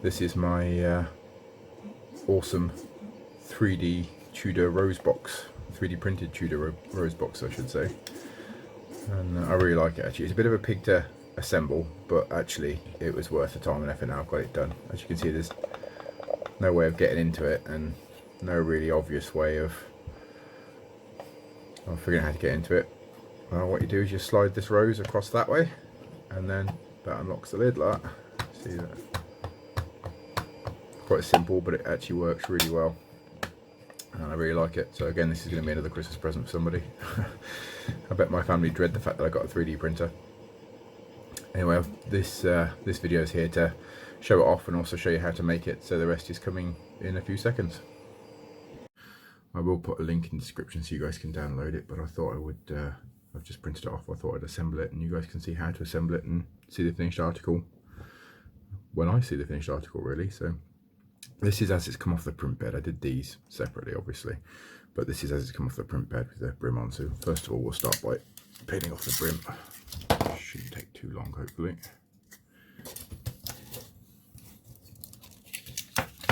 This is my awesome 3D Tudor rose box, 3D printed Tudor rose box, I should say. And I really like it actually. It's a bit of a pig to assemble, but actually it was worth the time and effort. Now I've got it done. As you can see, there's no way of getting into it and no really obvious way of figuring out how to get into it. Well, what you do is you slide this rose across that way, and then that unlocks the lid like that. See that? Quite simple, but it actually works really well. And I really like it. So again, this is going to be another Christmas present for somebody. I bet my family dread the fact that I got a 3D printer. Anyway, this video is here to show it off and also show you how to make it, so the rest is coming in a few seconds. I will put a link in the description so you guys can download it, but I thought I would, I've just printed it off, I thought I'd assemble it and you guys can see how to assemble it and see the finished article when I see the finished article really. So this is as it's come off the print bed. I did these separately obviously, but this is as it's come off the print bed with the brim on. So first of all we'll start by peeling off the brim. Shouldn't take too long hopefully.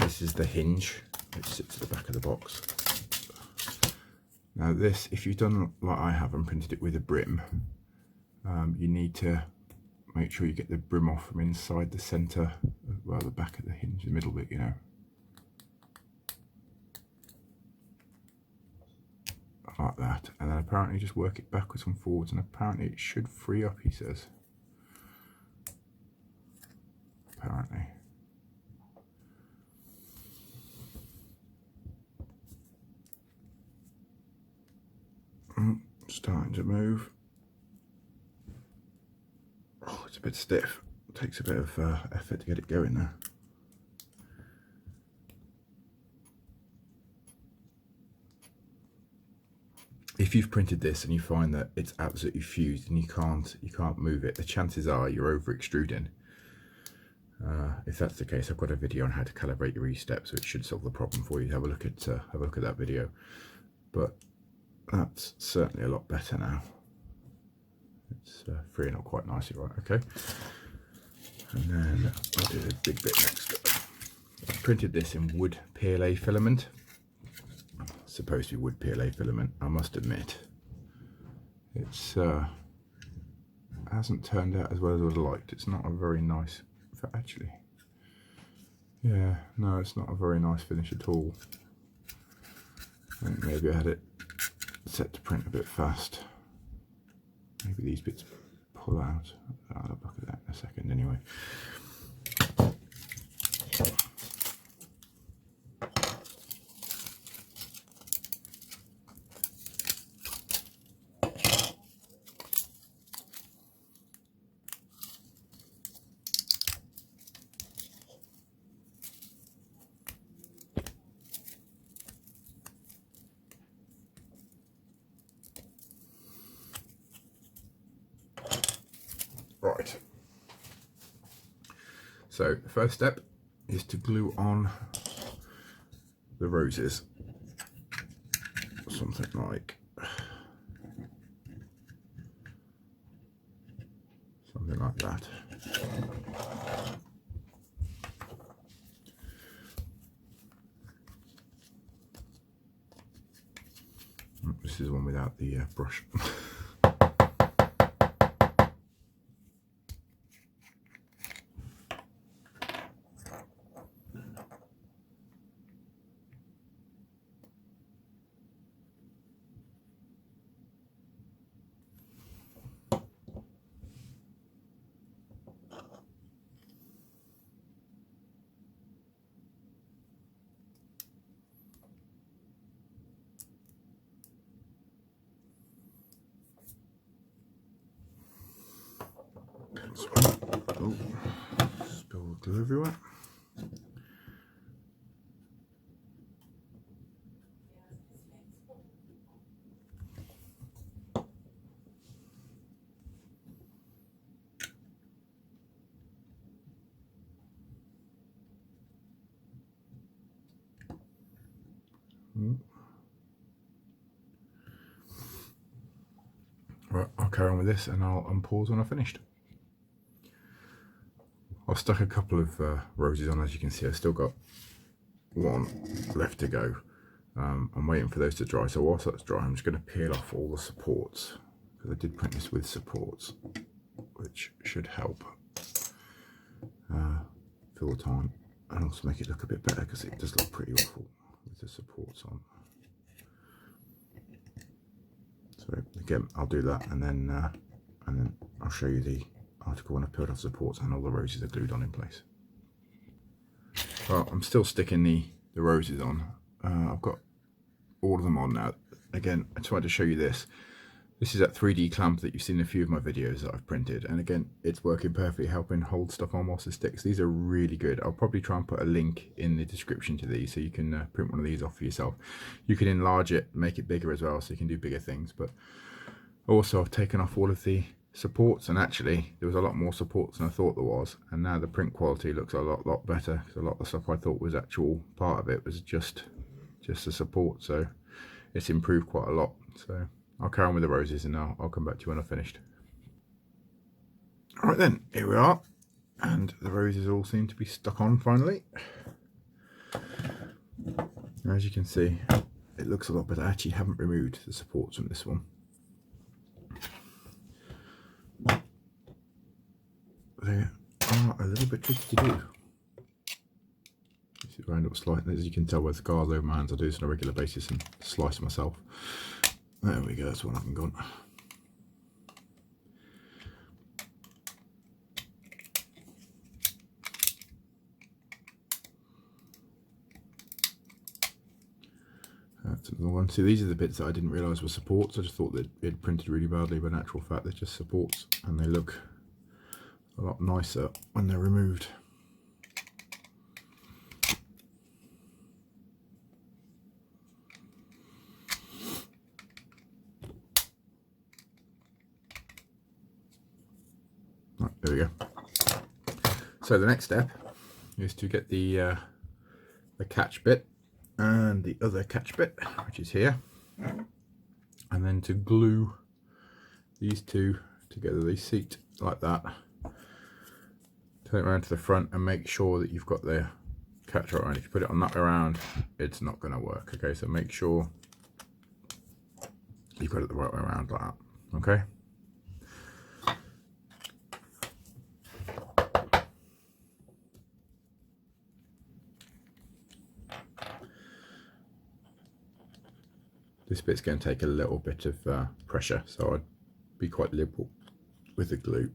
This is the hinge which sits at the back of the box. Now this, if you've done like I have and printed it with a brim, you need to make sure you get the brim off from inside the centre, well the back of the hinge, the middle bit, you know. Like that, and then apparently just work it backwards and forwards, and apparently it should free up, he says. Apparently. Starting to move. Oh, it's a bit stiff. It takes a bit of effort to get it going there. If you've printed this and you find that it's absolutely fused and you can't move it, the chances are you're over extruding. If that's the case, I've got a video on how to calibrate your E-step, so it should solve the problem for you. Have a look at that video. But that's certainly a lot better now. It's freeing up quite nicely, right? Okay. And then I'll do the big bit next. I printed this in wood PLA filament. Supposed to be wood PLA filament. I must admit, it's hasn't turned out as well as I would have liked. It's not a very nice, actually. Yeah, no, it's not a very nice finish at all. I think maybe I had it set to print a bit fast. Maybe these bits pull out. I'll look at that in a second anyway. Right, so the first step is to glue on the roses, something like that. This is one without the brush. Oh, spilled glue everywhere. Right, I'll carry on with this and I'll unpause when I've finished. I'll I've stuck a couple of roses on, as you can see. I've still got one left to go. I'm waiting for those to dry, so whilst that's dry I'm just going to peel off all the supports, because I did print this with supports, which should help fill the time and also make it look a bit better, because it does look pretty awful with the supports on. So again, I'll do that, and then I'll show you the article when I peeled off supports and all the roses are glued on in place. Well, I'm still sticking the roses on. I've got all of them on now. Again, I just wanted to show you this. This is that 3D clamp that you've seen in a few of my videos that I've printed, and again, it's working perfectly, helping hold stuff on whilst it sticks. These are really good. I'll probably try and put a link in the description to these, so you can print one of these off for yourself. You can enlarge it, make it bigger as well, so you can do bigger things. But also, I've taken off all of the supports, and actually there was a lot more supports than I thought there was, and now the print quality looks a lot better, because a lot of the stuff I thought was actual part of it was just the support, so it's improved quite a lot. So I'll carry on with the roses, and I'll come back to you when I've finished. Alright then, here we are, and the roses all seem to be stuck on finally. As you can see, it looks a lot better. I actually haven't removed the supports from this one. They are a little bit tricky to do. If you round up slightly, as you can tell by the scars over my hands, I do this on a regular basis and slice myself. There we go, that's one of them gone. That's another one. See, these are the bits that I didn't realise were supports. I just thought that it printed really badly, but in actual fact they're just supports, and they look a lot nicer when they're removed. Right, there we go. So the next step is to get the catch bit and the other catch bit, which is here, and then to glue these two together. They seat like that. Turn it around to the front and make sure that you've got the catch right around. If you put it on that way around, it's not going to work. Okay, so make sure you've got it the right way around like that. Okay. This bit's going to take a little bit of pressure, so I'd be quite liberal with the glue.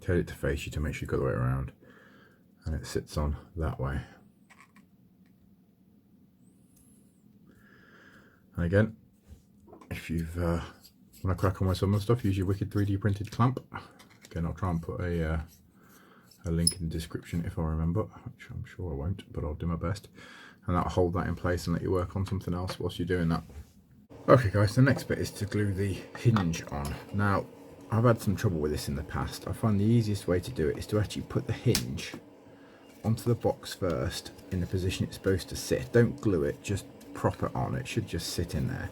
Tell it to face you to make sure you got the way around, and it sits on that way. And again, if you've want to crack on with some of the stuff, use your wicked 3D printed clamp. Again, I'll try and put a link in the description if I remember, which I'm sure I won't, but I'll do my best. And that'll hold that in place and let you work on something else whilst you're doing that. Okay guys, the next bit is to glue the hinge on. Now, I've had some trouble with this in the past. I find the easiest way to do it is to actually put the hinge onto the box first in the position it's supposed to sit. Don't glue it, just prop it on. It should just sit in there.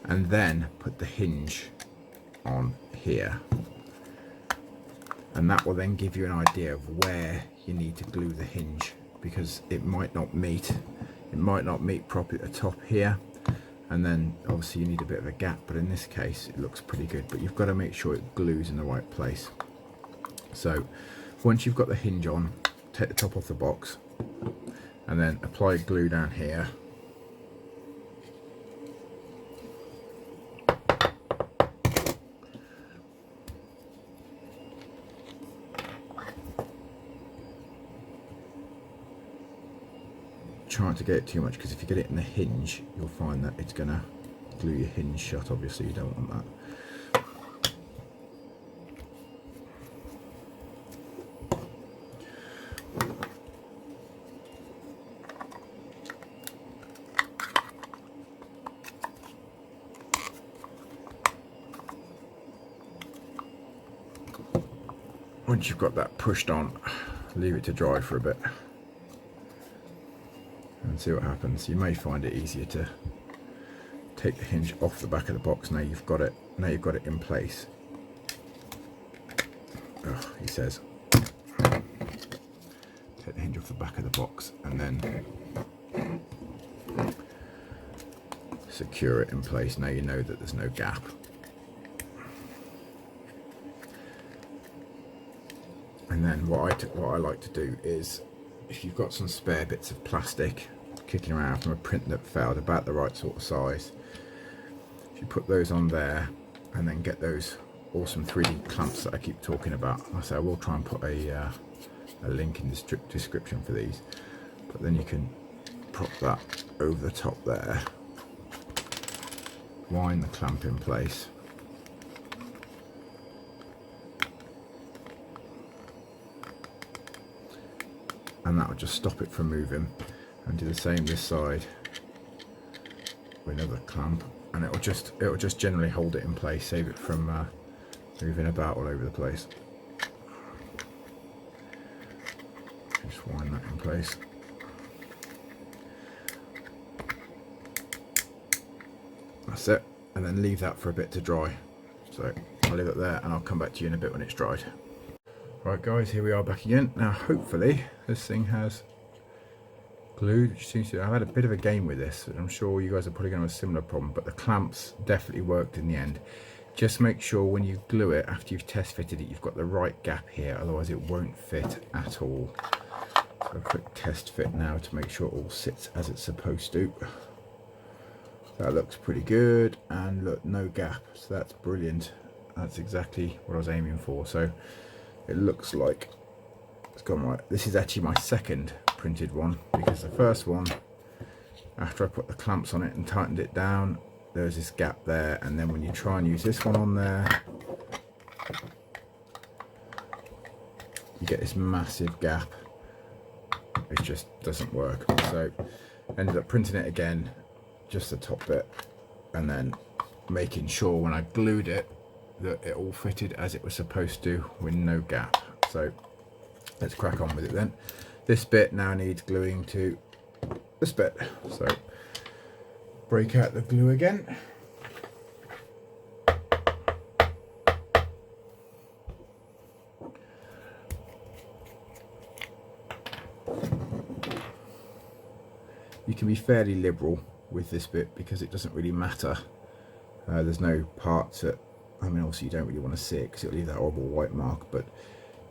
And then put the hinge on here. And that will then give you an idea of where you need to glue the hinge, because it might not meet properly at the top here. And then obviously you need a bit of a gap, but in this case it looks pretty good, but you've got to make sure it glues in the right place. So once you've got the hinge on, take the top off the box and then apply glue down here. Try not to get it too much, because if you get it in the hinge, you'll find that it's going to glue your hinge shut. Obviously you don't want that. Once you've got that pushed on, leave it to dry for a bit and see what happens. You may find it easier to take the hinge off the back of the box now you've got it in place. Oh, he says take the hinge off the back of the box and then secure it in place. Now you know that there's no gap. And then what I like to do is, if you've got some spare bits of plastic kicking around from a print that failed, about the right sort of size, if you put those on there and then get those awesome 3D clamps that I keep talking about. I say I will try and put a link in the description for these, but then you can prop that over the top there, wind the clamp in place, and that will just stop it from moving, and do the same this side with another clamp, and it'll just generally hold it in place, save it from moving about all over the place. Just wind that in place. That's it, and then leave that for a bit to dry. So I'll leave it there and I'll come back to you in a bit when it's dried. Right guys, here we are back again. Now hopefully this thing has glued, which seems to. I've had a bit of a game with this, and I'm sure you guys are probably going to have a similar problem, but the clamps definitely worked in the end. Just make sure when you glue it, after you've test fitted it, you've got the right gap here, otherwise it won't fit at all. So a quick test fit now to make sure it all sits as it's supposed to. That looks pretty good, and look, no gap, so that's brilliant. That's exactly what I was aiming for. So it looks like it's gone right. This is actually my second printed one, because the first one, after I put the clamps on it and tightened it down, there's this gap there, and then when you try and use this one on there, you get this massive gap. It just doesn't work. So ended up printing it again, just the top bit, and then making sure when I glued it that it all fitted as it was supposed to with no gap. So let's crack on with it then. This bit now needs gluing to this bit, so break out the glue again. You can be fairly liberal with this bit because it doesn't really matter. There's no parts that, I mean obviously you don't really want to see it because it'll leave that horrible white mark, but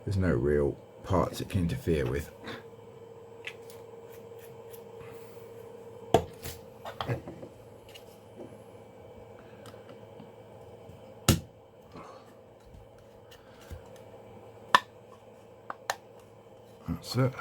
there's no real parts it can interfere with. That's it.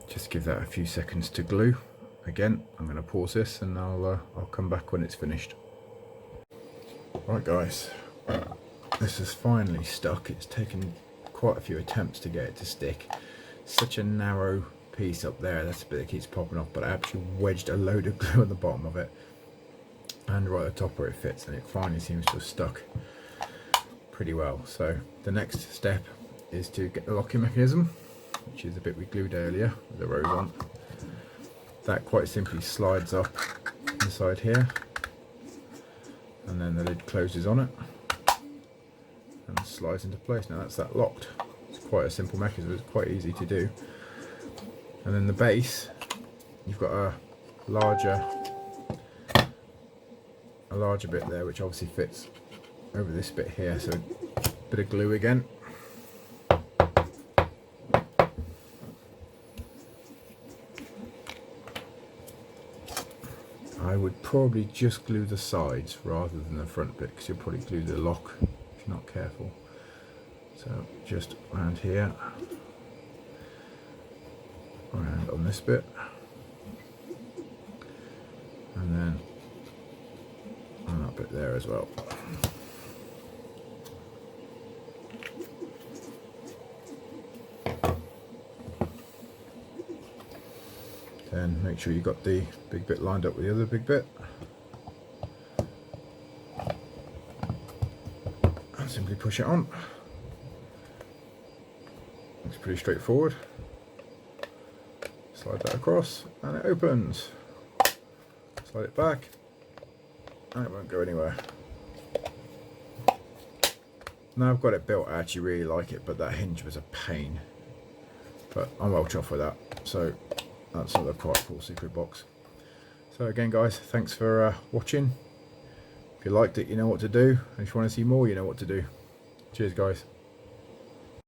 Just give that a few seconds to glue. Again, I'm going to pause this and I'll come back when it's finished. Right guys, this is finally stuck. It's taken quite a few attempts to get it to stick. Such a narrow piece up there, that's the bit that keeps popping off, but I actually wedged a load of glue at the bottom of it and right at the top where it fits, and it finally seems to have stuck pretty well. So the next step is to get the locking mechanism, which is the bit we glued earlier with the rose on. That quite simply slides up inside here, and then the lid closes on it and slides into place. Now that's that locked. It's quite a simple mechanism, it's quite easy to do. And then the base, you've got a larger bit there, which obviously fits over this bit here. So a bit of glue again. I would probably just glue the sides rather than the front bit, because you'll probably glue the lock if you're not careful. So just around here, around on this bit, and then on that bit there as well. Then make sure you got the big bit lined up with the other big bit. simply push it on. It's pretty straightforward. Slide that across and it opens. Slide it back and it won't go anywhere. Now I've got it built, I actually really like it, but that hinge was a pain. But I'm well chuffed with that. So that's another quite cool secret box. So again guys, thanks for watching. If you liked it, you know what to do. And if you want to see more, you know what to do. Cheers guys.